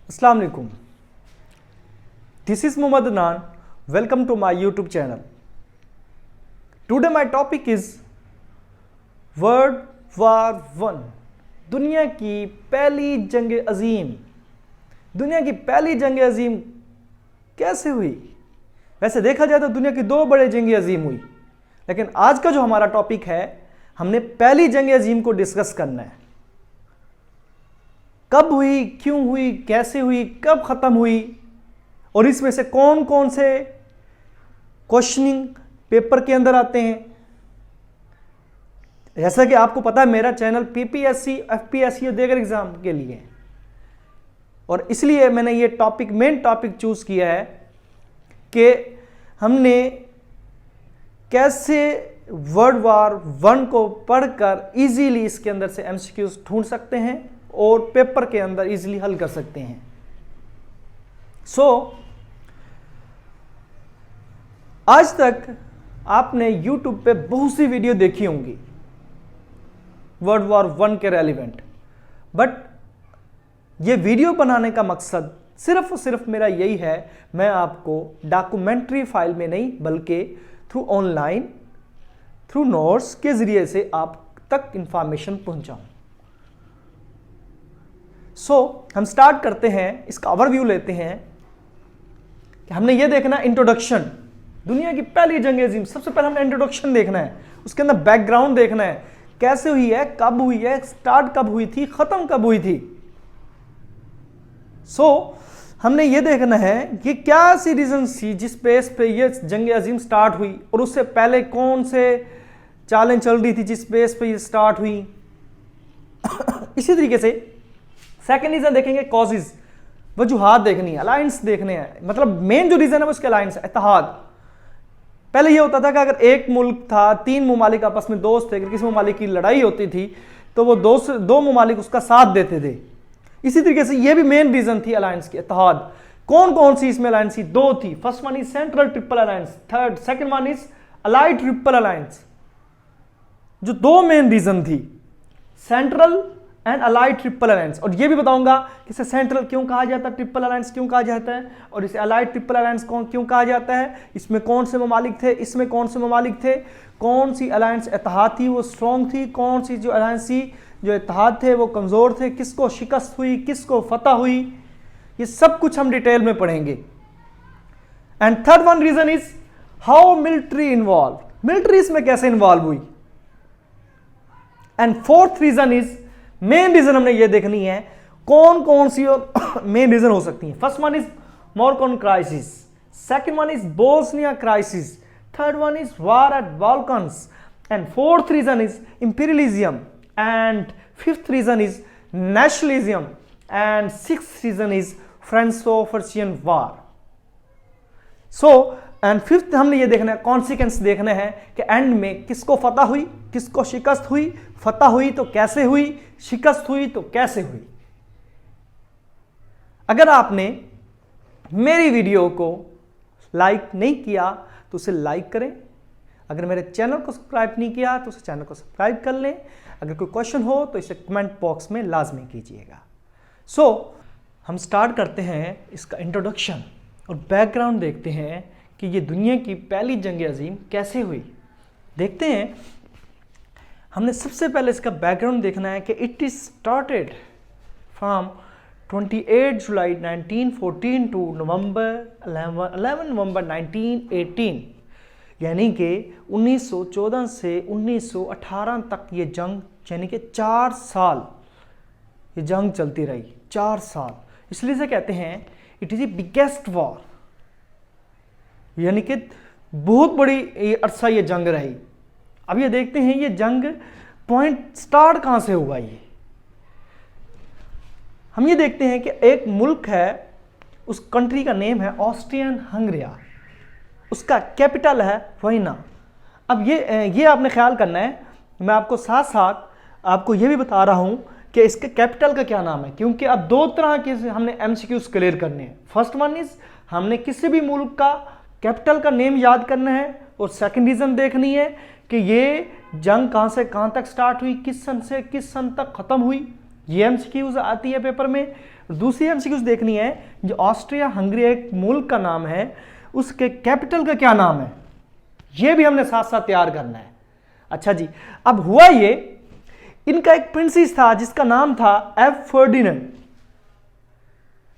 अस्सलाम वालेकुम। This is Muhammad Adnan. Welcome to my YouTube channel. Today my topic is World War One. दुनिया की पहली जंग अजीम। दुनिया की पहली जंग अजीम कैसे हुई? वैसे देखा जाए तो दुनिया की दो बड़े जंग अजीम हुई, लेकिन आज का जो हमारा टॉपिक है, हमने पहली जंग अजीम को डिस्कस करना है। कब हुई, क्यों हुई, कैसे हुई, कब खत्म हुई और इसमें से कौन कौन से क्वेश्चनिंग पेपर के अंदर आते हैं। जैसा कि आपको पता है, मेरा चैनल पीपीएससी, एफपीएससी और दीगर एग्जाम के लिए है, और इसलिए मैंने ये टॉपिक, मेन टॉपिक चूज किया है कि हमने कैसे वर्ल्ड वॉर वन को पढ़कर इजीली इसके अंदर से एमसीक्यूज ढूंढ सकते हैं और पेपर के अंदर इजीली हल कर सकते हैं। आज तक आपने YouTube पे बहुत सी वीडियो देखी होंगी वर्ल्ड वॉर वन के रेलिवेंट, बट ये वीडियो बनाने का मकसद सिर्फ और सिर्फ मेरा यही है, मैं आपको डॉक्यूमेंट्री फाइल में नहीं बल्कि थ्रू ऑनलाइन, थ्रू नोट्स के जरिए से आप तक इंफॉर्मेशन पहुंचाऊं। हम स्टार्ट करते हैं, इसका ओवरव्यू लेते हैं कि हमने ये देखना इंट्रोडक्शन, दुनिया की पहली जंग अजीम। सबसे पहले हमने इंट्रोडक्शन देखना है, उसके अंदर बैकग्राउंड देखना है, कैसे हुई है, कब हुई है, स्टार्ट कब हुई थी, खत्म कब हुई थी। हमने ये देखना है कि क्या सी रीजन थी जिस बेस पे ये जंग अजीम स्टार्ट हुई, और उससे पहले कौन से चालें चल रही थी जिस बेस पे ये स्टार्ट हुई। इसी तरीके से सेकेंड रीजन देखेंगे, कॉजेज, वजूहात देखनी है, अलायंस देखने हैं, मतलब मेन जो रीजन है वो उसके अलायंस है, इत्तेहाद। पहले ये होता था कि अगर एक मुल्क था, तीन ममालिक आपस में दोस्त थे, अगर किसी ममालिक की लड़ाई होती थी तो वो दो ममालिक उसका साथ देते थे। इसी तरीके से ये भी मेन रीजन थी अलायंस की, इत्तेहाद। कौन कौन सी इसमें अलायंस थी? दो थी। First one is central triple alliance, second one is allied triple alliance. जो दो मेन रीजन थी, central and allied triple alliance. और ये भी बताऊंगा कि इसे सेंट्रल क्यों कहा जाता है, ट्रिपल अलायंस क्यों कहा जाता है, और इसे अलाइड ट्रिपल अलायंस क्यों कहा जाता है, इसमें कौन से ममालिक थे, इसमें कौन से ममालिक थे, कौन सी अलायंस इत्तेहाद थी वो स्ट्रॉन्ग थी, कौन सी जो अलायंस थी जो इत्तेहाद थे वो कमजोर थे, किसको शिकस्त हुई, किसको फतह हुई, ये सब कुछ हम डिटेल में पढ़ेंगे। And third one reason is how military involve, military इसमें कैसे इन्वॉल्व हुई। And fourth reason is, main reason हमने ये देखनी है कौन कौन सी मेन रीजन हो सकती है। First one is Moroccan crisis, second one is Bosnia crisis, third one is war at Balkans, and fourth reason is imperialism, and fifth reason is nationalism, and sixth reason is Franco Prussian war. And fifth हमने ये देखना है, consequence देखना है कि and में किसको फतह हुई, किसको शिकस्त हुई, फतह हुई तो कैसे हुई, शिकस्त हुई तो कैसे हुई। अगर आपने मेरी वीडियो को लाइक नहीं किया तो उसे लाइक करें, अगर मेरे चैनल को सब्सक्राइब नहीं किया तो उसे चैनल को सब्सक्राइब कर लें, अगर कोई क्वेश्चन हो तो इसे कमेंट बॉक्स में लाजमी कीजिएगा। हम स्टार्ट करते हैं इसका इंट्रोडक्शन और बैकग्राउंड देखते हैं कि ये दुनिया की पहली जंग अजीम कैसे हुई। देखते हैं, हमने सबसे पहले इसका बैकग्राउंड देखना है कि it is started from 28 July 1914 to 11 November 1918, यानी कि 1914 से 1918 तक ये जंग, यानी कि 4 साल ये जंग चलती रही, 4 साल। इसलिए से कहते हैं it is the biggest war, यानी कि बहुत बड़ी अरसा ये जंग रही। अब ये देखते हैं ये जंग पॉइंट स्टार्ट कहां से हुआ। ये हम ये देखते हैं कि एक मुल्क है, उस कंट्री का नेम है ऑस्ट्रियन हंगरिया, उसका कैपिटल है वीना। अब ये आपने ख्याल करना है, मैं आपको साथ साथ आपको ये भी बता रहा हूं कि इसके कैपिटल का क्या नाम है, क्योंकि अब दो तरह के हमने एमसीक्यूज क्लियर करने हैं। फर्स्ट वन इज हमने किसी भी मुल्क का कैपिटल का नेम याद करना है, और सेकंड रीजन देखनी है कि ये जंग कहां से कहां तक स्टार्ट हुई, किस सन से किस सन तक खत्म हुई। ये एमसीक्यूज आती है पेपर में। दूसरी एमसीक्यूज देखनी है, जो ऑस्ट्रिया हंगरी एक मुल्क का नाम है, उसके कैपिटल का क्या नाम है, यह भी हमने साथ साथ तैयार करना है। अच्छा जी, अब हुआ ये, इनका एक प्रिंसेस था जिसका नाम था एफ फर्डिनेंड,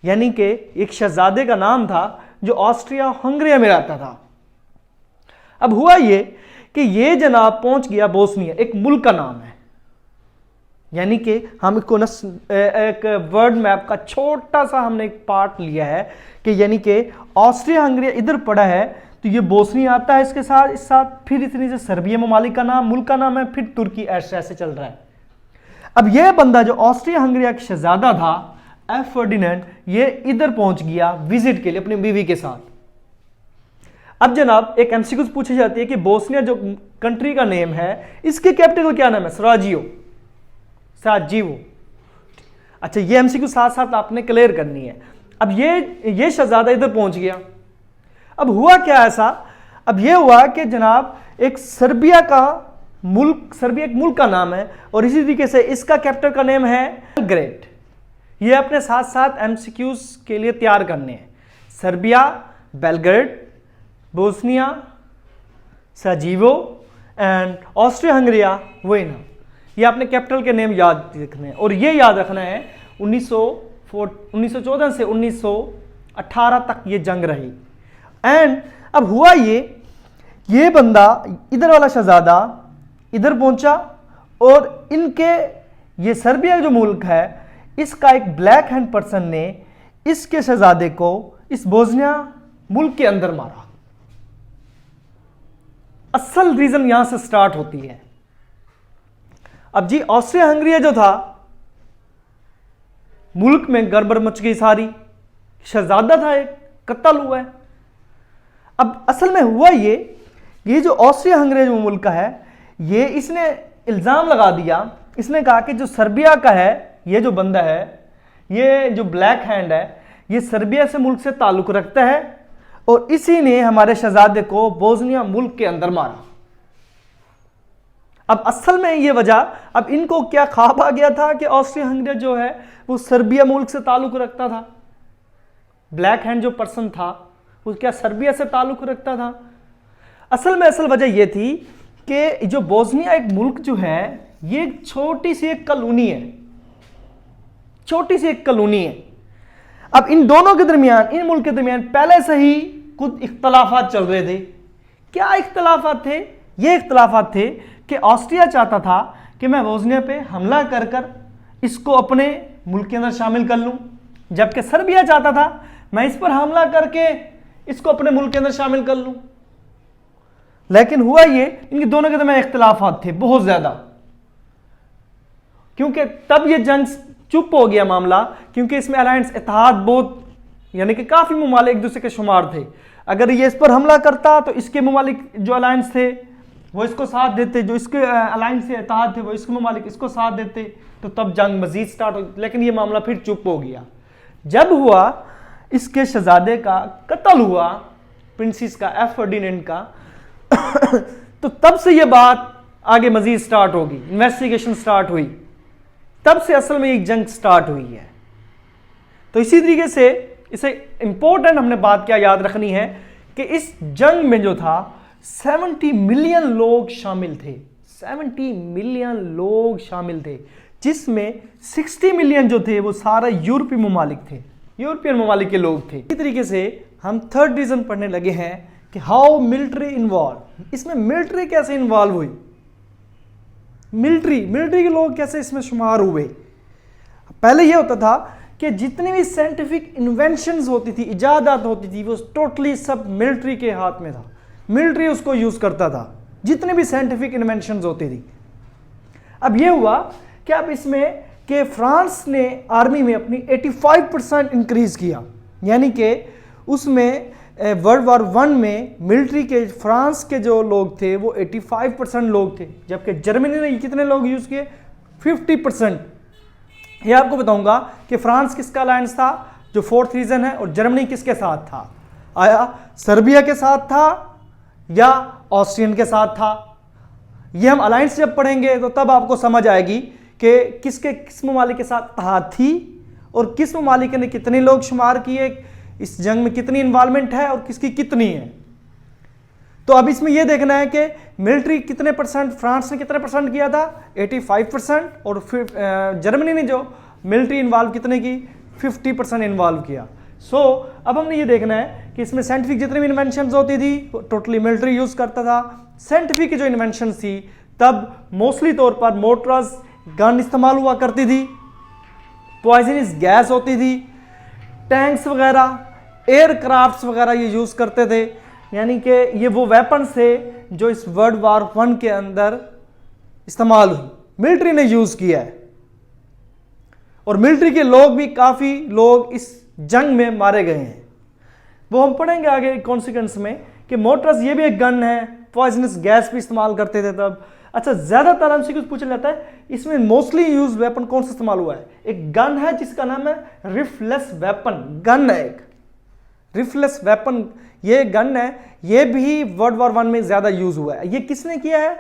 यानी कि एक शहजादे का नाम था जो ऑस्ट्रिया हंगरी में रहता था। अब हुआ ये कि ये जनाब पहुंच गया बोस्निया, एक मुल्क का नाम है, यानी कि हम इसको एक वर्ड मैप का छोटा सा हमने एक पार्ट लिया है कि यानी कि ऑस्ट्रिया हंगरी इधर पड़ा है तो ये बोस्निया आता है इसके साथ, इस साथ फिर इतनी से सर्बिया ममालिक का नाम, मुल्क का नाम है, फिर तुर्की, ऐसे चल रहा है। अब ये बंदा जो ऑस्ट्रिया हंगरी का शहजादा था एफ फर्डिनेंड, ये इधर पहुंच गया विजिट के लिए अपनी बीवी के साथ। अब जनाब एक एमसीक्यूज पूछी जाती है कि बोस्निया जो कंट्री का नेम है, इसके कैपिटल क्या नाम है, सराजियो, साराजीवो। अच्छा, ये एमसीक्यू साथ साथ आपने क्लियर करनी है। अब ये शहजादा इधर पहुंच गया। अब हुआ क्या ऐसा, अब ये हुआ कि जनाब एक सर्बिया एक मुल्क का नाम है और इसी तरीके से इसका कैपिटल का नेम है बेलग्रेड। ये अपने साथ साथ एमसीक्यूज के लिए तैयार करने हैं। Serbia, Belgrade, Bosnia, Sarajevo and Austria Hungary, Vienna, ये आपने कैपिटल के नेम याद रखने हैं। और ये याद रखना है 1914 से 1918 तक ये जंग रही। एंड अब हुआ ये बंदा इधर वाला शहजादा इधर पहुंचा और इनके ये सर्बिया जो मुल्क है, इसका एक ब्लैक हैंड पर्सन ने इसके शहजादे को इस बोस्निया मुल्क के अंदर मारा। असल रीजन यहां से स्टार्ट होती है। अब जी ऑस्ट्रिया हंगरी जो था, मुल्क में गड़बड़ मच गई सारी, शहजादा था एक, कत्ल हुआ है। अब असल में हुआ ये जो ऑस्ट्रिया हंगरी जो मुल्क का है, ये इसने इल्जाम लगा दिया, इसने कहा कि जो सर्बिया का है, ये जो बंदा है, ये जो ब्लैक हैंड है, ये सर्बिया से मुल्क से ताल्लुक रखता है और इसी ने हमारे शहजादे को बोस्निया मुल्क के अंदर मारा। अब असल में ये वजह, अब इनको क्या ख्वाब आ गया था कि ऑस्ट्रिया हंगरी जो है वो सर्बिया मुल्क से ताल्लुक रखता था, ब्लैक हैंड जो पर्सन था वो क्या सर्बिया से ताल्लुक रखता था। असल वजह यह थी कि जो बोस्निया एक मुल्क जो है, ये छोटी सी एक कॉलोनी है, छोटी सी एक कॉलोनी है। अब इन दोनों के दरमियान, इन मुल्क के दरमियान पहले से ही कुछ इख्तलाफात चल रहे थे। क्या इख्तलाफात थे? ये इख्तलाफात थे कि ऑस्ट्रिया चाहता था कि मैं बोस्निया पे हमला कर इसको अपने मुल्क के अंदर शामिल कर लूं, जबकि सर्बिया चाहता था मैं इस पर हमला करके इसको अपने मुल्क के अंदर शामिल कर लूं। लेकिन हुआ ये, इनके दोनों के दरमियान इख्तलाफात थे बहुत ज्यादा, क्योंकि तब ये जंग चुप हो गया मामला, क्योंकि इसमें अलायंस इत्तेहाद बहुत, यानी कि काफी ममालिक एक दूसरे के शुमार थे। अगर ये इस पर हमला करता तो इसके ममालिक जो अलायंस थे वो इसको साथ देते, जो इसके अलायंस से इत्तेहाद थे वो इसके ममालिक इसको साथ देते, तो तब जंग मजीद स्टार्ट हो। लेकिन ये मामला फिर चुप हो गया। जब हुआ इसके शहजादे का कत्ल हुआ, प्रिंसेस का, एफ फर्डिनेंड का, तो तब से ये बात आगे मजीद स्टार्ट होगी, इन्वेस्टिगेशन स्टार्ट हुई, तब से असल में एक जंग स्टार्ट हुई है। तो इसी तरीके से इसे इंपॉर्टेंट हमने बात क्या याद रखनी है कि इस जंग में जो था 70 मिलियन लोग शामिल थे, 70 मिलियन लोग शामिल थे, जिसमें 60 मिलियन जो थे वो सारा यूरोपीय ममालिक थे, यूरोपियन ममालिक के लोग थे। इसी तरीके से हम थर्ड रीजन पढ़ने लगे हैं कि हाउ मिलिट्री इन्वॉल्व, इसमें मिलिट्री कैसे इन्वॉल्व हुई, मिलिट्री के लोग कैसे इसमें शुमार हुए। पहले यह होता था कि जितनी भी साइंटिफिक इन्वेंशंस होती थी, इजादात होती थी, वो टोटली सब मिलिट्री के हाथ में था, मिलिट्री उसको यूज करता था, जितने भी साइंटिफिक इन्वेंशंस होती थी। अब यह हुआ कि अब इसमें कि फ्रांस ने आर्मी में अपनी 85% इंक्रीज किया, यानी कि उसमें वर्ल्ड वॉर 1 में मिलिट्री के फ्रांस के जो लोग थे वो 85% लोग थे, जबकि जर्मनी ने कितने लोग यूज किए, 50%। ये आपको बताऊंगा कि फ्रांस किसका अलायंस था, जो फोर्थ रीजन है, और जर्मनी किसके साथ था, आया सर्बिया के साथ था या ऑस्ट्रियन के साथ था। ये हम अलायंस जब पढ़ेंगे तो तब आपको समझ आएगी कि किस ममालिक के साथ इत्तेहाद थी और किस ममालिक ने कितने लोग शुमार किए, इस जंग में कितनी इन्वॉल्वमेंट है और किसकी कितनी है। तो अब इसमें यह देखना है कि मिलिट्री कितने परसेंट, फ्रांस ने कितने परसेंट किया था 85%, और फिर जर्मनी ने जो मिलिट्री इन्वॉल्व कितने की 50% इन्वॉल्व किया। सो अब हमने ये देखना है कि इसमें साइंटिफिक जितनी भी इन्वेंशंस होती थी टोटली मिलिट्री यूज करता था। साइंटिफिक जो इन्वेंशन थी तब मोस्टली तौर पर मोटर्स, गन इस्तेमाल हुआ करती थी, पॉइजनस गैस होती थी, टैंक्स वगैरह, एयरक्राफ्ट्स वगैरह ये यूज करते थे। यानी कि ये वो वेपन्स थे जो इस वर्ल्ड वार 1 के अंदर इस्तेमाल हुई, मिलिट्री ने यूज किया है। और मिलिट्री के लोग भी काफी लोग इस जंग में मारे गए हैं, वो हम पढ़ेंगे आगे कॉन्सिक्वेंस में कि मोटर्स ये भी एक गन है, पॉइजनस गैस भी इस्तेमाल करते थे तब। अच्छा, ज्यादातर हमसे कुछ पूछा जाता है इसमें मोस्टली यूज वेपन कौन सा इस्तेमाल हुआ है। एक गन है जिसका नाम है रिफलेस वेपन, गन है एक रिफलेस वेपन, ये गन है, ये भी वर्ल्ड वॉर 1 में ज्यादा यूज हुआ है। ये किसने किया है,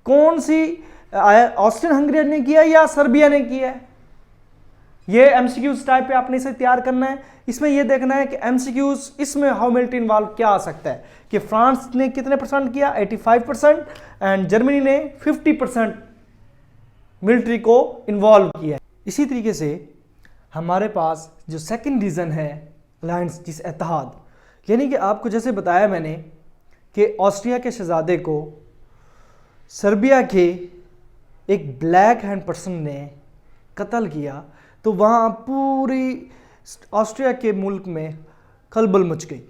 कौन सी, ऑस्ट्रियन हंगरी ने किया या सर्बिया ने किया है। ये एमसीक्यूज टाइप पे आपने इसे तैयार करना है। इसमें ये देखना है कि एमसीक्यूज इसमें हाउ मिलिट्री इन्वॉल्व क्या आ सकता है, कि फ्रांस ने कितने परसेंट किया 85% एंड जर्मनी ने 50% मिलिट्री को इन्वॉल्व किया। इसी तरीके से हमारे पास जो सेकंड रीजन है अलायंस, जिस इत्तेहाद, यानी कि आपको जैसे बताया मैंने कि ऑस्ट्रिया के शहजादे को सर्बिया के एक ब्लैक हैंड पर्सन ने कत्ल किया, तो वहाँ पूरी ऑस्ट्रिया के मुल्क में खलबल मच गई,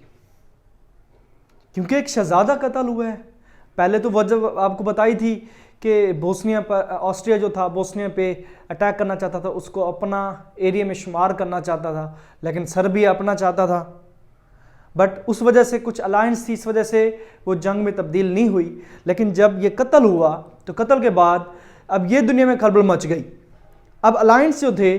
क्योंकि एक शहजादा कत्ल हुआ है। पहले तो वजह आपको बताई थी कि बोस्निया पर, ऑस्ट्रिया जो था बोस्निया पे अटैक करना चाहता था, उसको अपना एरिया में शुमार करना चाहता था, लेकिन सर्बिया अपना चाहता था। बट उस वजह से कुछ अलायंस थी, इस वजह से वो जंग में तब्दील नहीं हुई। लेकिन जब ये कत्ल हुआ तो कत्ल के बाद अब ये दुनिया में खलबल मच गई। अब अलायंस जो थे,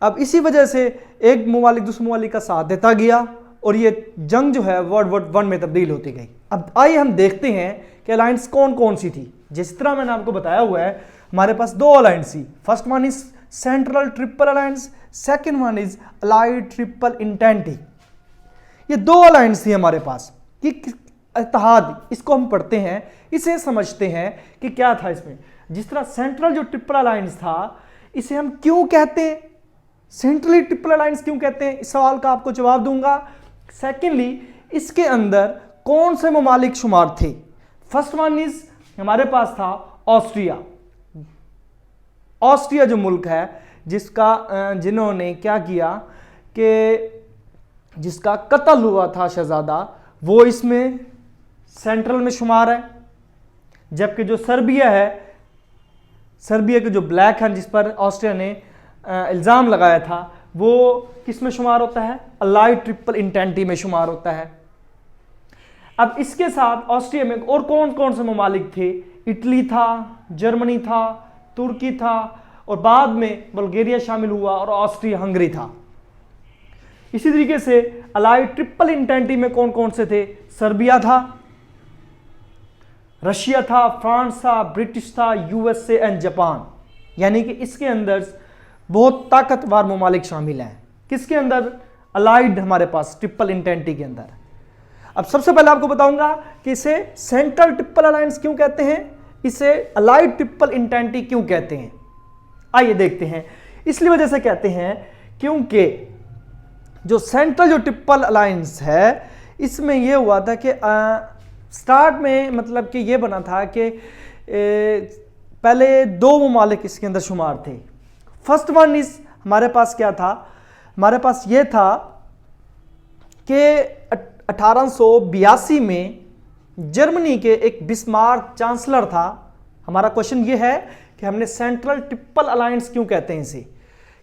अब इसी वजह से एक ममालिक दूसरे ममालिक का साथ देता गया और ये जंग जो है वर्ल्ड वॉर 1 में तब्दील होती गई। अब आइए हम देखते हैं कि अलायंस कौन कौन सी थी। जिस तरह मैंने आपको बताया हुआ है, हमारे पास 2 अलायंस थी। First one is central triple alliance, second one is allied triple entente. ये 2 अलायंस थी हमारे पास कि इत्तेहाद, इसको हम पढ़ते हैं, इसे समझते हैं कि क्या था इसमें। जिस तरह सेंट्रल जो ट्रिपल अलायंस था, इसे हम क्यों कहते हैं, सेंट्रली ट्रिपल अलायंस क्यों कहते हैं, इस सवाल का आपको जवाब दूंगा। सेकेंडली, इसके अंदर कौन से ममालिक शुमार थे। फर्स्ट वन इज हमारे पास था ऑस्ट्रिया। ऑस्ट्रिया जो मुल्क है जिसका जिन्होंने क्या किया कि जिसका कत्ल हुआ था शहजादा, वो इसमें सेंट्रल में शुमार है। जबकि जो सर्बिया है, सर्बिया के जो ब्लैक हैंड जिस पर ऑस्ट्रिया ने इल्ज़ाम लगाया था, वो किस में शुमार होता है, अलाइड ट्रिपल इंटेंटी में शुमार होता है। अब इसके साथ ऑस्ट्रिया में और कौन कौन से ममालिक थे, इटली था, जर्मनी था, तुर्की था, और बाद में बल्गेरिया शामिल हुआ और ऑस्ट्रिया हंगरी था। इसी तरीके से अलाइड ट्रिपल इंटेंटी में कौन कौन से थे, सर्बिया था, रशिया था, फ्रांस था, ब्रिटिश था, यूएसए एंड जापान। यानी कि इसके अंदर बहुत ताकतवर ममालिक शामिल हैं। किसके अंदर, अलाइड हमारे पास ट्रिपल इंटेंटी के अंदर। अब सबसे पहले आपको बताऊंगा कि इसे सेंट्रल ट्रिपल अलायंस क्यों कहते हैं, इसे अलाइड ट्रिपल इंटेंटी क्यों कहते हैं। आइए देखते हैं। इसलिए वजह से कहते हैं क्योंकि जो सेंट्रल जो ट्रिपल अलायंस है, इसमें यह हुआ था कि स्टार्ट में मतलब कि यह बना था कि पहले 2 ममालिक इसके अंदर शुमार थे। फर्स्ट वन इज हमारे पास क्या था, हमारे पास यह था कि 1882 में जर्मनी के एक बिस्मार्क चांसलर था। हमारा क्वेश्चन यह है कि हमने सेंट्रल ट्रिपल अलायंस क्यों कहते हैं इसे,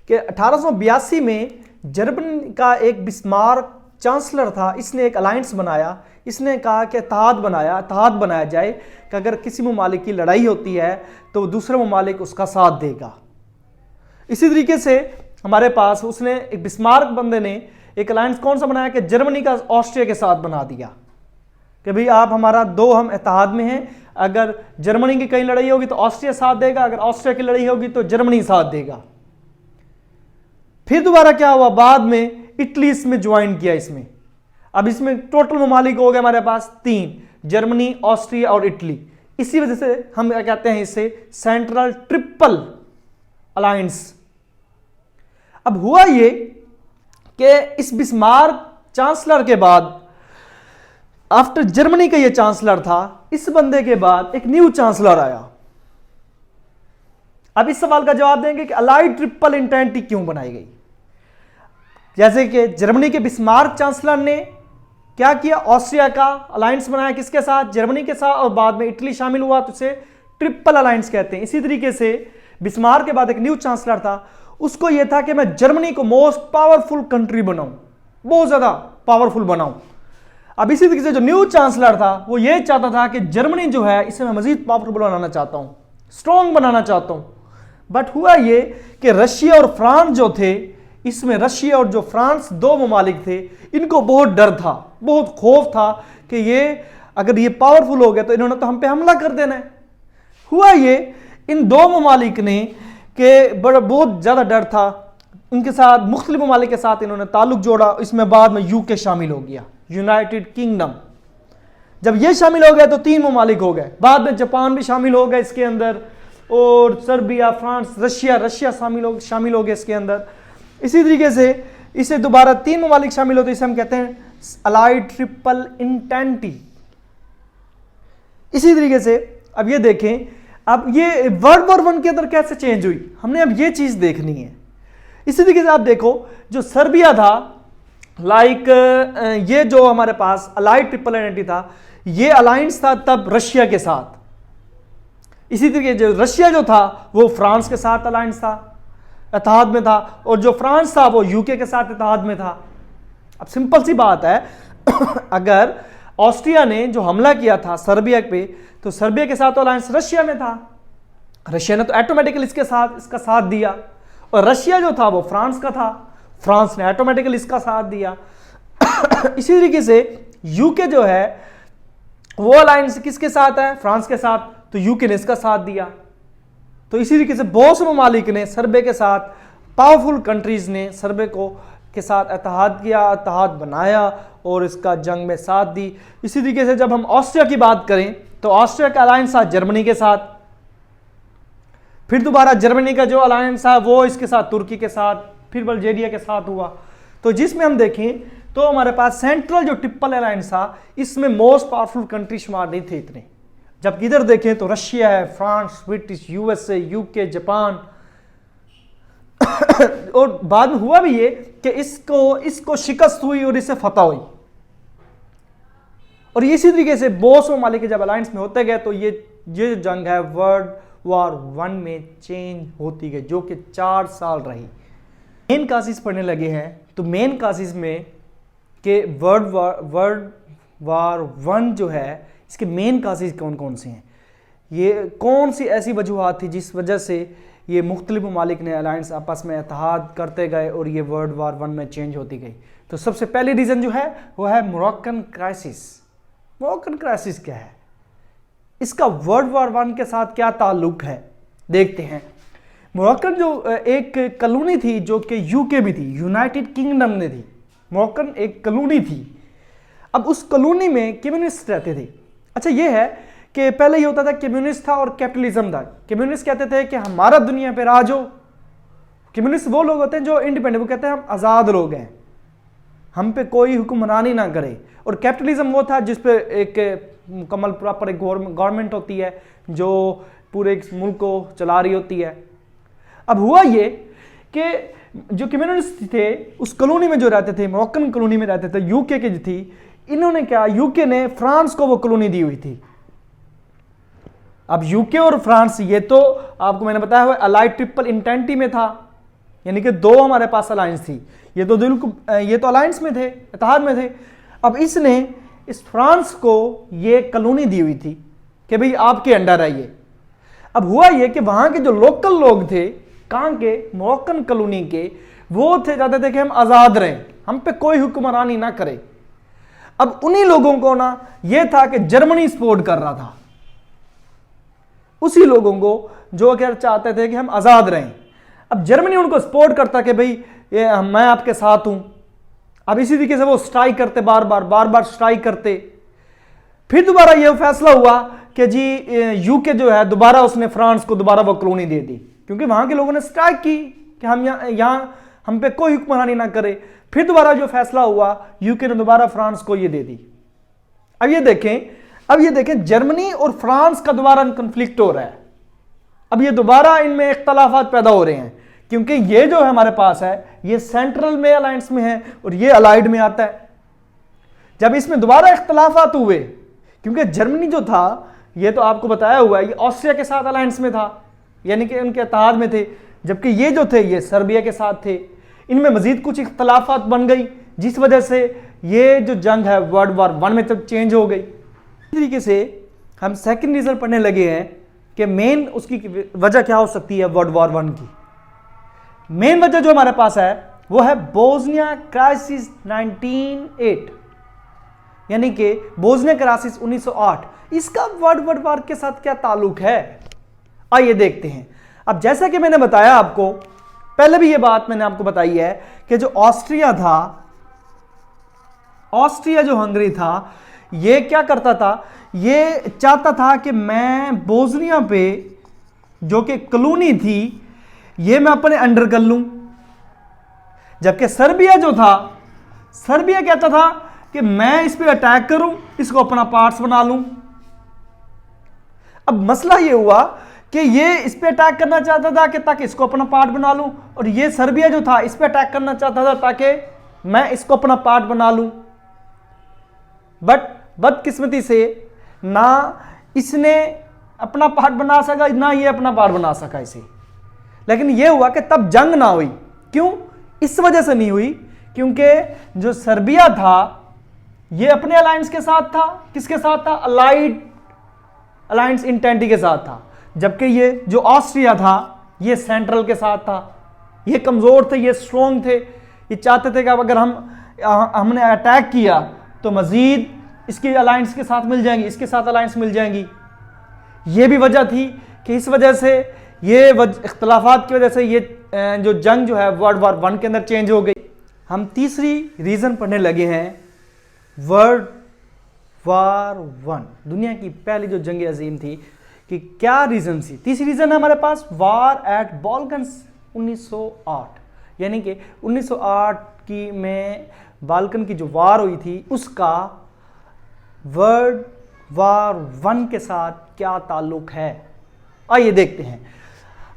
कि 1882 में जर्मनी का एक बिस्मार्क चांसलर था, इसने एक अलायंस बनाया। इसने कहा कि इत्तेहाद बनाया जाए कि अगर किसी ममालिक की लड़ाई होती है तो दूसरे ममालिक उसका साथ देगा। इसी तरीके से हमारे पास उसने एक बिस्मार्क बंदे ने एक अलायंस कौन सा बनाया कि जर्मनी का ऑस्ट्रिया के साथ बना दिया कि भाई आप हमारा हम इत्तेहाद में हैं, अगर जर्मनी की कहीं लड़ाई होगी तो ऑस्ट्रिया साथ देगा, अगर ऑस्ट्रिया की लड़ाई होगी तो जर्मनी साथ देगा। फिर दोबारा क्या हुआ, बाद में इटली इसमें ज्वाइन किया इसमें। अब इसमें टोटल ममालिक हो गए हमारे पास 3, जर्मनी, ऑस्ट्रिया और इटली। इसी वजह से हम क्या कहते हैं इसे, सेंट्रल ट्रिपल अलायंस। अब हुआ ये कि इस बिस्मार्क चांसलर के बाद, आफ्टर जर्मनी का ये चांसलर था, इस बंदे के बाद एक न्यू चांसलर आया। अब इस सवाल का जवाब देंगे कि अलाइड ट्रिपल इंटेंटी क्यों बनाई गई। जैसे कि जर्मनी के बिस्मार्क चांसलर ने क्या किया, ऑस्ट्रिया का अलायंस बनाया किसके साथ, जर्मनी के साथ, और बाद में इटली शामिल हुआ, तो उसे ट्रिपल अलायंस कहते हैं। इसी तरीके से बिस्मार्क के बाद एक न्यू चांसलर था, उसको यह था कि मैं जर्मनी को मोस्ट पावरफुल कंट्री बनाऊं, बहुत ज्यादा पावरफुल बनाऊं। अब इसी तरीके से जो न्यू चांसलर था वो ये चाहता था कि जर्मनी जो है इसे मैं मजीद पावरफुल बनाना चाहता हूं, स्ट्रॉन्ग बनाना चाहता हूं। बट हुआ ये कि रशिया और फ्रांस जो थे, इसमें रशिया और जो फ्रांस 2 ममालिक थे, इनको बहुत डर था, बहुत खौफ था कि ये अगर ये पावरफुल हो गया तो इन्होंने तो हम पे हमला कर देना है। हुआ ये इन 2 ममालिक ने के बहुत ज्यादा डर था, उनके साथ मुख्तलिफ ममालिक के साथ इन्होंने ताल्लुक जोड़ा। इसमें बाद में यूके शामिल हो गया, यूनाइटेड किंगडम। जब ये शामिल हो गए तो 3 ममालिक हो गए, बाद में जापान भी शामिल हो गए इसके अंदर, और सर्बिया, फ्रांस, रशिया शामिल हो गए इसके अंदर। इसी तरीके से इसे दोबारा 3 ममालिक शामिल होते, इसे हम कहते हैं अलाइड ट्रिपल इंटेंटी। इसी तरीके से अब ये देखें, अब ये वर्ल्ड वॉर 1 के अंदर कैसे चेंज हुई, हमने अब ये चीज देखनी है। इसी तरीके से आप देखो, जो सर्बिया था, लाइक ये जो हमारे पास अलाइड ट्रिपल एंटिटी था, ये अलायंस था तब रशिया के साथ। इसी तरीके जो रशिया जो था वो फ्रांस के साथ अलायंस था, इत्तेहाद में था, और जो फ्रांस था वो यूके के साथ इत्तेहाद में था। अब सिंपल सी बात है अगर ऑस्ट्रिया ने जो हमला किया था सर्बिया पे, तो सर्बिया के साथ तो अलायंस रशिया में था, रशिया ने तो ऑटोमेटिकली इसका साथ दिया, और रशिया जो था वो फ्रांस का था, फ्रांस ने ऑटोमेटिकली इसका साथ दिया। इसी तरीके से यूके जो है वो अलायंस किसके साथ है, फ्रांस के साथ, तो यूके ने इसका साथ दिया। तो इसी तरीके से बहुत से ममालिक ने सर्बे के साथ, पावरफुल कंट्रीज ने सर्बे को के साथ इत्तेहाद किया, इत्तेहाद बनाया और इसका जंग में साथ दी। इसी तरीके से जब हम ऑस्ट्रिया की बात करें तो ऑस्ट्रिया का अलायंस था जर्मनी के साथ, फिर दोबारा जर्मनी का जो अलायंस है वो इसके साथ तुर्की के साथ, फिर बल्गेरिया के साथ हुआ। तो जिसमें हम देखें तो हमारे पास सेंट्रल जो ट्रिपल अलायंस था, इसमें मोस्ट पावरफुल कंट्री शुमार नहीं थे इतने। जबकि इधर देखें तो रशिया है, France, British, USA, UK, Japan. और बाद में हुआ भी ये कि इसको शिकस्त हुई और इससे फतह हुई। और इसी तरीके से बहुत से ममालिक जब अलायंस में होते गए तो ये जंग है वर्ल्ड वॉर 1 में चेंज होती गई, जो कि 4 साल रही। मेन कासिस पढ़ने लगे हैं तो मेन कासिस में कि वर्ल्ड वॉर 1 जो है इसके मेन कासिस कौन कौन से हैं, ये कौन सी ऐसी वजूहात थी जिस वजह से ये मुख्तलिफ ममालिक ने अलायंस आपस में इत्तेहाद करते गए और ये वर्ल्ड वॉर 1 में चेंज होती गई। तो सबसे पहली रीज़न जो है वो है मोरक्कन क्राइसिस। मोरक्कन क्राइसिस क्या है, इसका वर्ल्ड वॉर 1 के साथ क्या ताल्लुक है, देखते हैं। मोरक्कन जो एक कॉलोनी थी जो कि यूके भी थी, यूनाइटेड किंगडम में थी। मोरक्कन एक कॉलोनी थी। अब उस कॉलोनी में कम्युनिस्ट रहते थे। अच्छा ये है कि पहले ये होता था कम्युनिस्ट था और कैपिटलिज्म था। कम्युनिस्ट कहते थे कि हमारा दुनिया पे राज हो। कम्युनिस्ट वो लोग होते हैं जो इंडिपेंडेंट, वो कहते हैं हम आज़ाद लोग हैं, हम पे कोई हुक्मरानी ना करे। और कैपिटलिज्म वो था जिस पे एक मुकम्मल प्रॉपर एक गवर्नमेंट होती है जो पूरे मुल्क को चला रही होती है। अब हुआ ये कि जो कम्युनिस्ट थे उस कॉलोनी में जो रहते थे, मोरक्कन कॉलोनी में रहते थे, यूके की जो थी, इन्होंने क्या, यूके ने फ्रांस को वो कॉलोनी दी हुई थी। अब यूके और फ्रांस ये तो आपको मैंने बताया हुआ अलाइड ट्रिपल इंटेंटी में था, यानी कि 2 हमारे पास अलायंस थी। ये तो अलायंस में थे, इत्तेहाद में थे। अब इसने इस फ्रांस को ये कॉलोनी दी हुई थी कि भाई आपके अंडर है ये। अब हुआ ये कि वहां के जो लोकल लोग थे, कहां के, मोरक्कन कॉलोनी के, वो चाहते थे कि हम आजाद रहें, हम पे कोई हुक्मरानी ना करे। अब उन्हीं लोगों को ना ये था कि जर्मनी सपोर्ट कर रहा था, उसी लोगों को जो क्या चाहते थे कि हम आजाद रहें। अब जर्मनी उनको सपोर्ट करता कि भाई मैं आपके साथ हूं। अब इसी तरीके से वो स्ट्राइक करते, बार बार स्ट्राइक करते। फिर दोबारा ये फैसला हुआ कि जी यूके जो है दोबारा उसने फ्रांस को दोबारा वो कॉलोनी दे दी, क्योंकि वहां के लोगों ने स्ट्राइक की कि हम यहाँ हम पे कोई हुक्मरानी ना करे। फिर दोबारा जो फैसला हुआ, यूके ने दोबारा फ्रांस को ये दे दी। अब ये देखें जर्मनी और फ्रांस का दोबारा कन्फ्लिक्ट हो रहा है। अब ये दोबारा इनमें इख्तलाफात पैदा हो रहे हैं, क्योंकि ये जो है हमारे पास है ये सेंट्रल में अलायंस में है और ये अलाइड में आता है। जब इसमें दोबारा इख्तलाफात हुए, क्योंकि जर्मनी जो था ये तो आपको बताया हुआ है ये ऑस्ट्रिया के साथ अलायंस में था, यानी कि उनके इत्तेहाद में थे, जबकि ये जो थे ये सर्बिया के साथ थे। इनमें मजीद कुछ इख्तलाफात बन गई, जिस वजह से ये जो जंग है वर्ल्ड वॉर 1 में तब चेंज हो गई। इस तरीके से हम सेकंड रीजन पढ़ने लगे हैं कि मेन उसकी वजह क्या हो सकती है वर्ल्ड वॉर 1 की। मेन वजह जो हमारे पास है वो है बोस्निया क्राइसिस 1908, यानी कि बोस्निया क्राइसिस 1908। इसका वर्ल्ड वॉर के साथ क्या ताल्लुक है, आइए देखते हैं। अब जैसा कि मैंने बताया आपको, पहले भी ये बात मैंने आपको बताई है कि जो ऑस्ट्रिया था, ऑस्ट्रिया जो हंगरी था, ये क्या करता था, ये चाहता था कि मैं बोस्निया पे जो कि कॉलोनी थी ये मैं अपने अंडर कर लूं। जबकि सर्बिया जो था, सर्बिया कहता था कि मैं इस पे अटैक करूं, इसको अपना पार्ट्स बना लूं। अब मसला ये हुआ कि ये इस पे अटैक करना चाहता था कि ताकि इसको अपना पार्ट बना लूं, और ये सर्बिया जो था इस पे अटैक करना चाहता था ताकि मैं इसको अपना पार्ट बना लूं। बट बदकिस्मती से ना इसने अपना पार्ट बना सका, ना ये अपना पार्ट बना सका इसे। लेकिन ये हुआ कि तब जंग ना हुई। क्यों? इस वजह से नहीं हुई क्योंकि जो सर्बिया था ये अपने अलायंस के साथ था। किसके साथ था? अलाइड अलायंस इंटेंटी के साथ था। जबकि ये जो ऑस्ट्रिया था ये सेंट्रल के साथ था। ये कमजोर थे, ये स्ट्रॉन्ग थे। ये चाहते थे कि अब अगर हमने अटैक किया तो मजीद इसके अलायंस के साथ मिल जाएंगी, इसके साथ अलायंस मिल जाएंगी। ये भी वजह थी कि इस वजह से ये इख्तलाफात की वजह से ये जो जंग जो है वर्ल्ड वॉर 1 के अंदर चेंज हो गई। हम तीसरी रीजन पढ़ने लगे हैं, वर्ल्ड वॉर 1, दुनिया की पहली जो जंग अजीम थी, कि क्या रीजन थी। तीसरी रीजन है हमारे पास वार एट बाल्कन्स 1908, यानी कि 1908 की में बाल्कन की जो वार हुई थी उसका वर्ल्ड वॉर 1 के साथ क्या ताल्लुक है, आइए देखते हैं।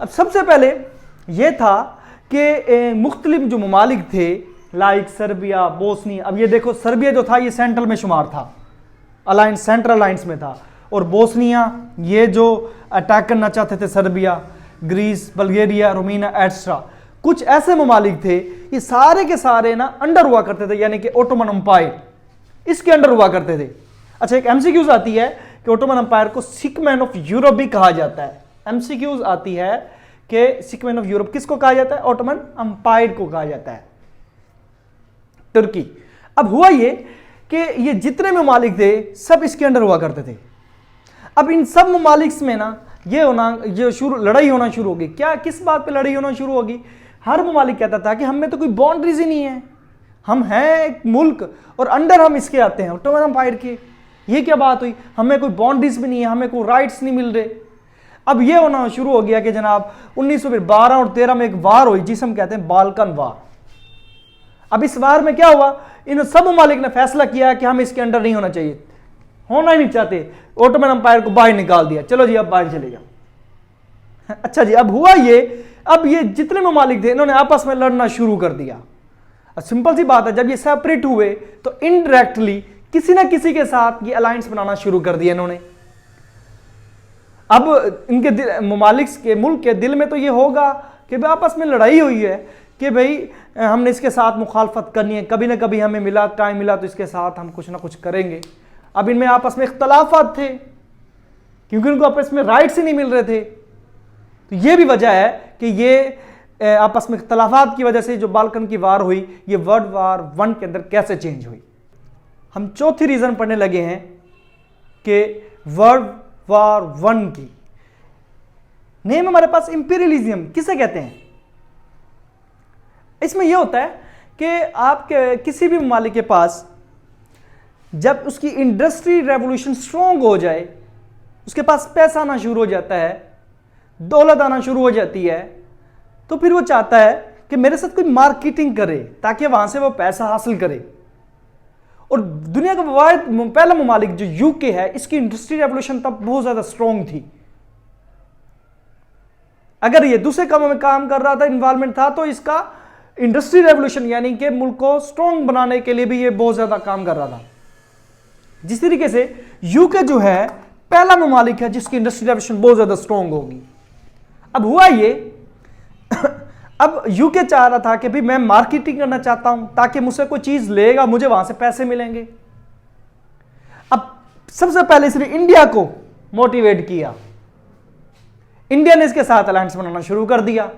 अब सबसे पहले यह था कि मुख्तलिफ जो ममालिक थे लाइक सर्बिया, बोस्निया। अब ये देखो सर्बिया जो था ये सेंट्रल में शुमार था, अलायंस सेंट्रल अलायंस में था, और बोस्निया ये जो अटैक करना चाहते थे Serbia, Greece, Bulgaria, Romania etcetera, कुछ ऐसे ममालिक थे ये सारे के सारे ना अंडर हुआ करते थे, यानी कि ओटोमन एम्पायर इसके अंडर हुआ करते थे। अच्छा, एक एमसीक्यूज आती है कि ओटोमन एम्पायर को सिक मैन ऑफ यूरोप भी कहा जाता है। एमसीक्यूज आती है कि सिक मैन ऑफ यूरोप किसको कहा जाता है? ओटोमन एम्पायर को कहा जाता है, तुर्की। अब हुआ ये कि ये जितने ममालिक थे सब इसके अंडर हुआ करते थे। अब इन सब ममालिक में ना लड़ाई होना शुरू होगी। क्या, किस बात पे लड़ाई होना शुरू होगी? हर ममालिक कहता था कि हम में तो कोई बाउंड्रीज ही नहीं है, हम हैं एक मुल्क और अंडर हम इसके आते हैं ओटोमन एम्पायर के। ये क्या बात हुई? हमें कोई बाउंड्रीज भी नहीं है, हमें कोई राइट्स नहीं मिल रहे। अब ये होना शुरू हो गया कि जनाब 1912 और 13 में एक वार हुई जिसे हम कहते हैं बाल्कन वार। अब इस वार में क्या हुआ? इन सब ममालिक ने फैसला किया कि हम इसके अंडर नहीं होना चाहिए, होना ही नहीं चाहते। ओटोमन एम्पायर को बाहर निकाल दिया, चलो जी अब बाहर चले जाओ। अच्छा जी, अब हुआ ये, अब ये जितने ममालिक थे इन्होंने आपस में लड़ना शुरू कर दिया। सिंपल सी बात है, जब ये सेपरेट हुए तो इनडायरेक्टली किसी ना किसी के साथ ये अलायंस बनाना शुरू कर दिया इन्होंने। अब इनके ममालिक के मुल्क के दिल में तो ये होगा कि भाई आपस में लड़ाई हुई है कि भाई हमने इसके साथ मुखालफत करनी है, कभी ना कभी हमें मिला टाइम मिला तो इसके साथ हम कुछ ना कुछ करेंगे। अब इनमें आपस में इख्तलाफात थे क्योंकि उनको आपस में राइट्स ही नहीं मिल रहे थे। तो ये भी वजह है कि ये आपस में इख्तलाफात की वजह से जो बाल्कन की वार हुई ये वर्ल्ड वॉर 1 के अंदर कैसे चेंज हुई। हम चौथी रीजन पढ़ने लगे हैं कि वर्ल्ड वॉर 1 की नेम हमारे पास इंपीरियलिज्म किसे कहते हैं? इसमें यह होता है कि आपके किसी भी ममालिक के पास जब उसकी इंडस्ट्री रेवोल्यूशन स्ट्रांग हो जाए, उसके पास पैसा आना शुरू हो जाता है, दौलत आना शुरू हो जाती है, तो फिर वो चाहता है कि मेरे साथ कोई मार्केटिंग करे ताकि वहां से वो पैसा हासिल करे। और दुनिया का पहला ममालिक जो यूके है, इसकी इंडस्ट्री रेवोल्यूशन तब बहुत ज्यादा स्ट्रांग थी। अगर ये दूसरे कामों में काम कर रहा था, इन्वॉल्वमेंट था, तो इसका इंडस्ट्री रेवोल्यूशन यानी कि मुल्क को स्ट्रांग बनाने के लिए भी ये बहुत ज्यादा काम कर रहा था। जिस तरीके से यूके जो है पहला ममालिक है जिसकी इंडस्ट्री रेवोल्यूशन बहुत ज्यादा स्ट्रांग होगी। अब हुआ ये अब यूके चाह रहा था कि भाई मैं मार्केटिंग करना चाहता हूं ताकि मुझसे कोई चीज लेगा, मुझे वहां से पैसे मिलेंगे। अब सबसे पहले इसने इंडिया को मोटिवेट किया, इंडिया ने इसके साथ अलायंस बनाना शुरू कर दिया।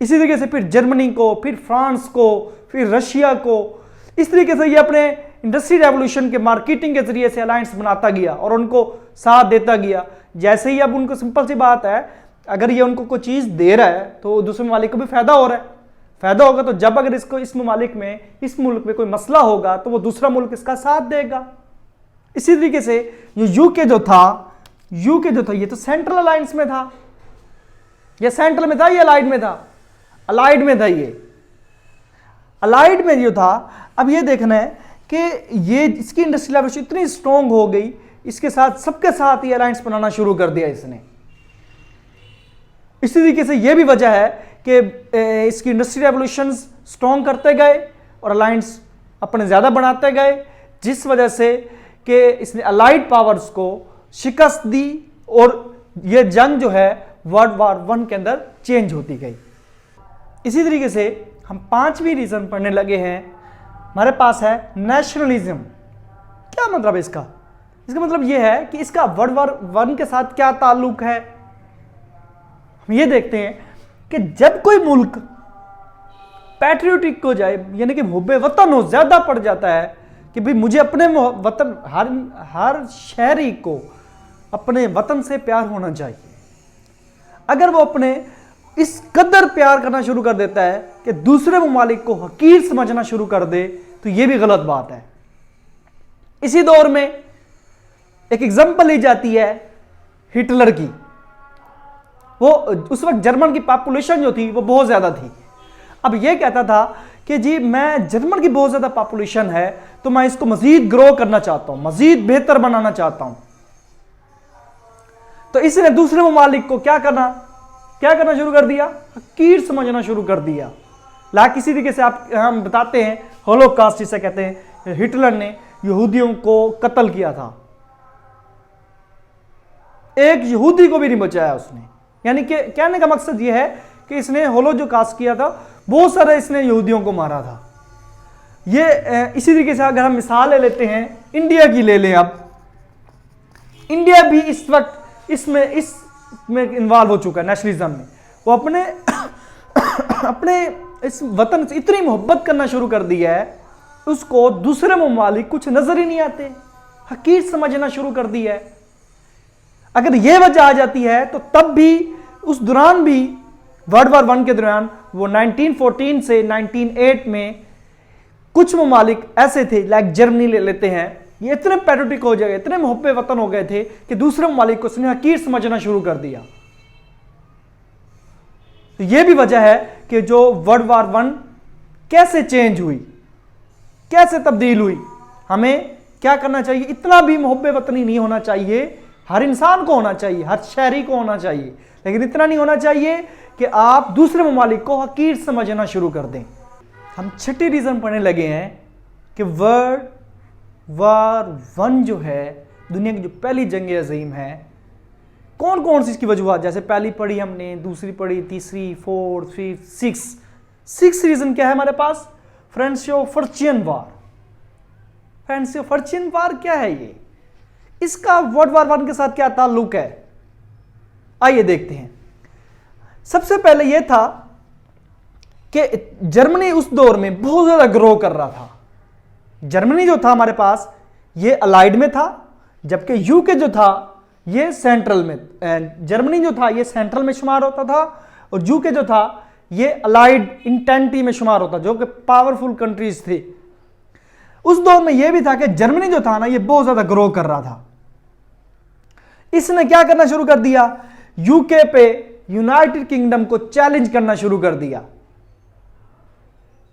इसी तरीके से फिर जर्मनी को, फिर फ्रांस को, फिर रशिया को, इस तरीके से ये अपने इंडस्ट्री रेवोल्यूशन के मार्केटिंग के जरिए से अलायंस बनाता गया और उनको साथ देता गया। जैसे ही अब उनको सिंपल सी बात है, अगर ये उनको कोई चीज दे रहा है तो दूसरे ममालिक को भी फायदा हो रहा है। फायदा होगा तो जब अगर इसको इस ममालिक में, इस मुल्क में कोई मसला होगा तो वो दूसरा मुल्क इसका साथ देगा। इसी तरीके से यूके जो था ये तो सेंट्रल अलायंस में था, ये सेंट्रल में था, ये अलाइड में था, अलाइड में था, ये अलाइड में जो था। अब ये देखना है कि ये इसकी इंडस्ट्री रेवोल्यूशन इतनी स्ट्रांग हो गई, इसके साथ सबके साथ ये अलायंस बनाना शुरू कर दिया इसने। इसी तरीके से ये भी वजह है कि इसकी इंडस्ट्री रेवोल्यूशन स्ट्रांग करते गए और अलायंस अपने ज्यादा बनाते गए, जिस वजह से कि इसने अलाइड पावर्स को शिकस्त दी और ये जंग जो है वर्ल्ड वॉर 1 के अंदर चेंज होती गई। इसी तरीके से हम 5वीं रीजन पढ़ने लगे हैं। हमारे पास है नेशनलिज्म। क्या मतलब इसका? इसका मतलब यह है कि इसका वर्ल्ड वॉर 1 के साथ क्या ताल्लुक है। हम ये देखते हैं कि जब कोई मुल्क पैट्रियोटिक हो जाए, यानी कि हुब्बे वतन हो, ज्यादा पड़ जाता है कि भाई मुझे अपने वतन, हर शहरी को अपने वतन से प्यार होना चाहिए। अगर वो अपने इस कदर प्यार करना शुरू कर देता है कि दूसरे ममालिक को हकीर समझना शुरू कर दे, तो ये भी गलत बात है। इसी दौर में एक एग्जांपल ली जाती है हिटलर की। वो उस वक्त जर्मन की पॉपुलेशन जो थी वो बहुत ज्यादा थी। अब ये कहता था कि जी मैं जर्मन की बहुत ज्यादा पॉपुलेशन है तो मैं इसको मजीद ग्रो करना चाहता हूं, मजीद बेहतर बनाना चाहता हूं। तो इसने दूसरे ममालिक को क्या करना शुरू कर दिया? हकीर समझना शुरू कर दिया। ला किसी तरीके से हम बताते हैं होलोकॉस्ट जिसे कहते हैं, हिटलर ने यहूदियों को कत्ल किया था, एक यहूदी को भी नहीं बचाया उसने। यानी कि कहने का मकसद यह है कि इसने होलोकॉस्ट किया था, बहुत सारे इसने यहूदियों को मारा था। ये इसी तरीके से अगर हम मिसाल ले लेते हैं, इंडिया की ले लें। अब इंडिया भी इस वक्त इसमें इन्वॉल्व हो चुका है नेशनलिज्म में। वो अपने इस वतन से इतनी मोहब्बत करना शुरू कर दिया है, उसको दूसरे ममालिक कुछ नजर ही नहीं आते, हकीर समझना शुरू कर दिया है। अगर यह वजह आ जाती है तो तब भी, उस दौरान भी, वर्ल्ड वॉर 1 के दौरान, वो 1914 से 1908 में कुछ ममालिक ऐसे थे, लाइक जर्मनी ले लेते हैं, ये इतने पैट्रियोटिक हो गए, इतने मुहब्बे वतन हो गए थे कि दूसरे ममालिक को उसने हकीर समझना शुरू कर दिया। तो यह भी वजह है कि जो वर्ल्ड वॉर 1 कैसे चेंज हुई, कैसे तब्दील हुई। हमें क्या करना चाहिए? इतना भी मुहब्बे वतनी नहीं होना चाहिए, हर इंसान को होना चाहिए, हर शहरी को होना चाहिए, लेकिन इतना नहीं होना चाहिए कि आप दूसरे ममालिक को हकीर समझना शुरू कर दें। हम 6ठी रीजन पढ़ने लगे हैं कि वर्ल्ड वॉर 1 जो है, दुनिया की जो पहली जंग अजीम है, कौन कौन सी इसकी वजूहत, जैसे पहली पढ़ी हमने, दूसरी पढ़ी, तीसरी, 4, 5, 6 रीजन क्या है हमारे पास? Franco Prussian war. फ्रांको-पर्शियन वॉर क्या है ये? इसका वर्ल्ड वॉर 1 के साथ क्या ताल्लुक है? आइए देखते हैं। सबसे पहले यह था कि जर्मनी उस दौर में बहुत ज्यादा ग्रो कर रहा था। जर्मनी जो था हमारे पास, ये अलाइड में था, जबकि यूके जो था ये सेंट्रल में, जर्मनी जो था ये सेंट्रल में शुमार होता था, और यूके जो था ये अलाइड इंटेंटी में शुमार होता, जो कि पावरफुल कंट्रीज थे। उस दौर में यह भी था कि जर्मनी जो था ना, ये बहुत ज्यादा ग्रो कर रहा था। इसने क्या करना शुरू कर दिया, यूके पे यूनाइटेड किंगडम को चैलेंज करना शुरू कर दिया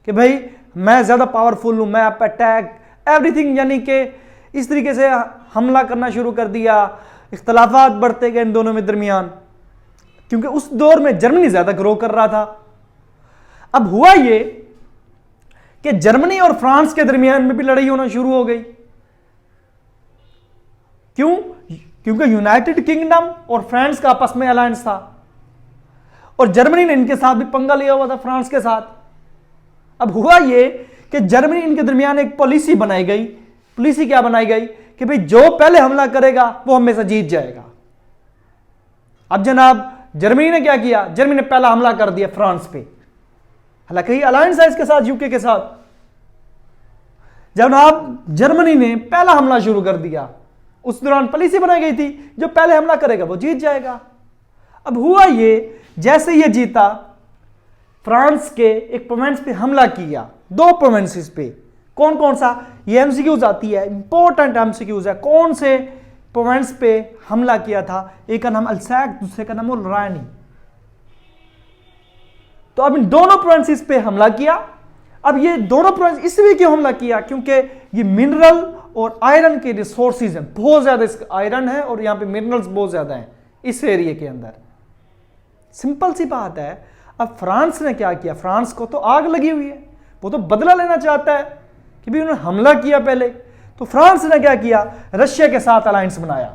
कि भाई मैं ज्यादा पावरफुल हूं, मैं अटैक एवरीथिंग, यानी कि इस तरीके से हमला करना शुरू कर दिया। इख्तलाफात बढ़ते गए इन दोनों में दरमियान, क्योंकि उस दौर में जर्मनी ज्यादा ग्रो कर रहा था। अब हुआ ये कि जर्मनी और फ्रांस के दरमियान में भी लड़ाई होना शुरू हो गई। क्यों? क्योंकि यूनाइटेड किंगडम और फ्रांस का आपस में अलायंस था और जर्मनी ने इनके साथ भी पंगा लिया हुआ था, फ्रांस के साथ। अब हुआ ये कि जर्मनी इनके दरमियान एक पॉलिसी बनाई गई। पॉलिसी क्या बनाई गई कि भाई जो पहले हमला करेगा वो हमेशा जीत जाएगा। अब जनाब जर्मनी ने क्या किया, जर्मनी ने पहला हमला कर दिया फ्रांस पे, हालांकि अलायंस है इसके साथ, यूके के साथ। जनाब जर्मनी ने पहला हमला शुरू कर दिया, उस दौरान पॉलिसी बनाई गई थी जो पहले हमला करेगा वो जीत जाएगा। अब हुआ ये, जैसे ये जीता, फ्रांस के एक प्रोविंस पे हमला किया, 2 प्रोविंसेस पे। कौन कौन सा, ये एमसीक्यूज आती है, इंपॉर्टेंट एमसीक्यूज है। कौन से प्रोविंस पे हमला किया था, एक का नाम अल्सैक, दूसरे का नाम लॉरेनी। तो अब इन दोनों प्रोविंसेस पे हमला किया। अब ये दोनों प्रोविंस इसलिए क्यों हमला किया, क्योंकि ये मिनरल और आयरन के रिसोर्सेज हैं, बहुत ज्यादा इसका आयरन है और यहां पे मिनरल्स बहुत ज्यादा हैं इस एरिया के अंदर। सिंपल सी बात है। अब फ्रांस ने क्या किया, फ्रांस को तो आग लगी हुई है, वो तो बदला लेना चाहता है कि भी उन्होंने हमला किया पहले। तो फ्रांस ने क्या किया, रशिया के साथ अलायंस बनाया।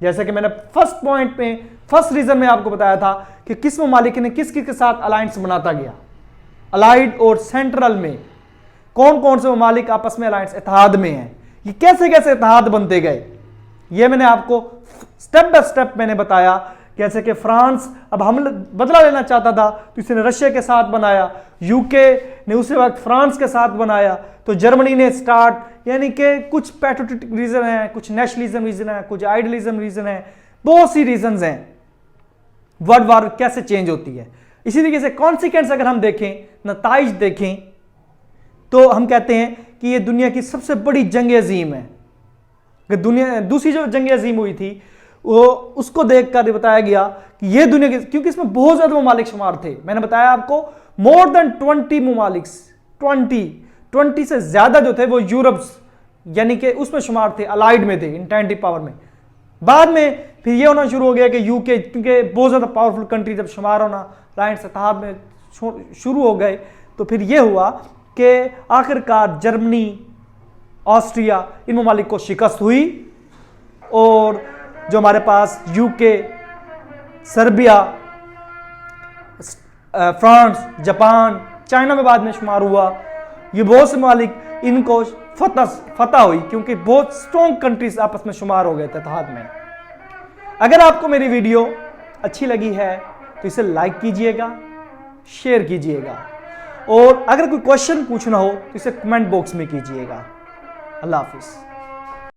जैसे कि मैंने फर्स्ट पॉइंट में, फर्स्ट रीजन में आपको बताया था कि किस ममालिक ने किस किस के साथ अलायंस बनाता गया। अलाइड और सेंट्रल में कौन कौन से ममालिक आपस में अलायंस, इत्तेहाद में हैं, ये कैसे कैसे इत्तेहाद बनते गए, ये मैंने आपको स्टेप बाय स्टेप मैंने बताया। जैसे कि फ्रांस अब हम बदला लेना चाहता था तो इसने रशिया के साथ बनाया, यूके ने उसी वक्त फ्रांस के साथ बनाया, तो जर्मनी ने स्टार्ट, यानी कि कुछ पैट्रियोटिक रीजन है, कुछ नेशनलिज्म रीजन है, कुछ आइडियलिज्म रीजन है, बहुत सी रीजन हैं वर्ल्ड वार कैसे चेंज होती है। इसी तरीके से कॉन्सिक्वेंस अगर हम देखें, नताइज देखें, तो हम कहते हैं कि ये दुनिया की सबसे बड़ी जंग अजीम है। दुनिया दूसरी जो जंग अजीम हुई थी वो उसको देखकर बताया गया कि ये दुनिया की, क्योंकि इसमें बहुत ज्यादा ममालिक शुमार थे। मैंने बताया आपको मोर देन 20 ममालिक, 20 से ज्यादा जो थे वो यूरोप यानी कि उसमें शुमार थे, अलाइड में थे, इंटेंटी पावर में। बाद में फिर ये होना शुरू हो गया कि यूके, क्योंकि बहुत ज्यादा पावरफुल कंट्री जब शुमार होना अलायंस इत्तेहाद में शुरू हो गए, तो फिर ये हुआ कि आखिरकार जर्मनी, ऑस्ट्रिया, इन ममालिक को शिकस्त हुई और जो हमारे पास UK, Serbia, France, Japan, China में बाद में शुमार हुआ, ये बहुत से ममालिक, इनको फतह हुई क्योंकि बहुत स्ट्रॉन्ग कंट्रीज आपस में शुमार हो गए थे इत्तेहाद में। अगर आपको मेरी वीडियो अच्छी लगी है तो इसे लाइक कीजिएगा, शेयर कीजिएगा और अगर कोई क्वेश्चन पूछना हो तो इसे कमेंट बॉक्स में कीजिएगा। अल्लाह हाफिज़।